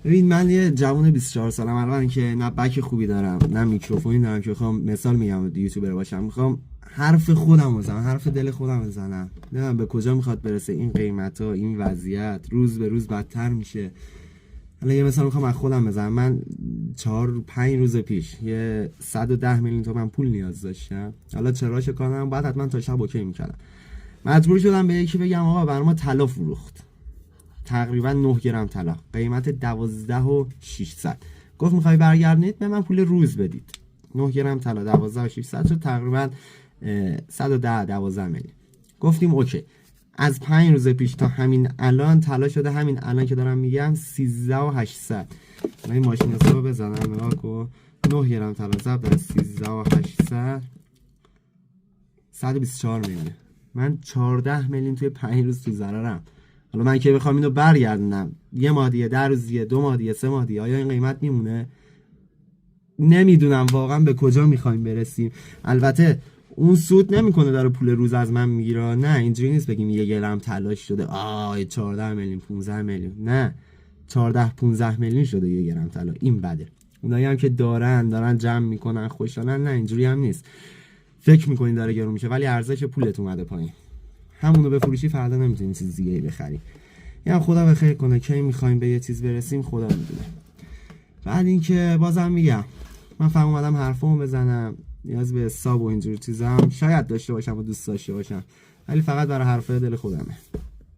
ببین من یه جوون 24 سالم الان که نه بک خوبی دارم نه میکروفونی دارم که بخوام مثال میگم یوتیوبر باشم، میخوام حرف خودم بزنم، حرف دل خودم بزنم. نمیدونم به کجا میخواد برسه این قیمت ها، این وضعیت روز به روز بدتر میشه. حالا یه مثال میخوام از خودم بزنم. من 4-5 روز پیش یه 110 میلیون تومان پول نیاز داشتم. حالا چراش کارم بعد حتما تا شب اوکی میکردم. مجبور شدم به یکی بگم آقا برام طلا فروخت، تقریبا 9 گرم طلا، قیمت 12,600. گفت میخوای برگردنید به من پول روز بدید. 9 گرم طلا 12,600 شد، تقریبا 110-12 میلیون. گفتیم اوکی. از 5 روز پیش تا همین الان طلا شده، همین الان که دارم میگم 13,800. من این ماشین حساب بزنم نگاه کن. 9 گرم طلا ضرب در 13,800 124 میلیون. من 14 میلیون توی 5 روز تو ضررم. حالا من که بخوام اینو برگردونم یه ماه دیگه، 10 روز دیگه، 2 ماه دیگه، 3 ماه دیگه، آیا این قیمت میمونه؟ نمیدونم واقعا به کجا میخوایم برسیم. البته اون سود نمیکنه داره پول روز از من میگیره. نه اینجوری نیست بگیم یه گرم طلا شده 14 میلیون 15 میلیون. نه 14-15 میلیون شده یه گرم طلا. این بده. اونایی هم که دارن جمع میکنن خوشحالن. نه اینجوری هم نیست. فکر میکنین داره گرون میشه ولی ارزش پولت اومده پایین. همونو بفروشی فردا نمیتونی چیز دیگه ای بخری. یعنی خدا بخیر کنه. کی میخوایم به یه چیز برسیم خدا میدونه. بعد اینکه بازم میگم من فهم اومدم حرفمو بزنم، نیاز به حساب و اینجور چیزام شاید داشته باشم و دوست داشته باشم، ولی فقط برای حرفای دل خودمه.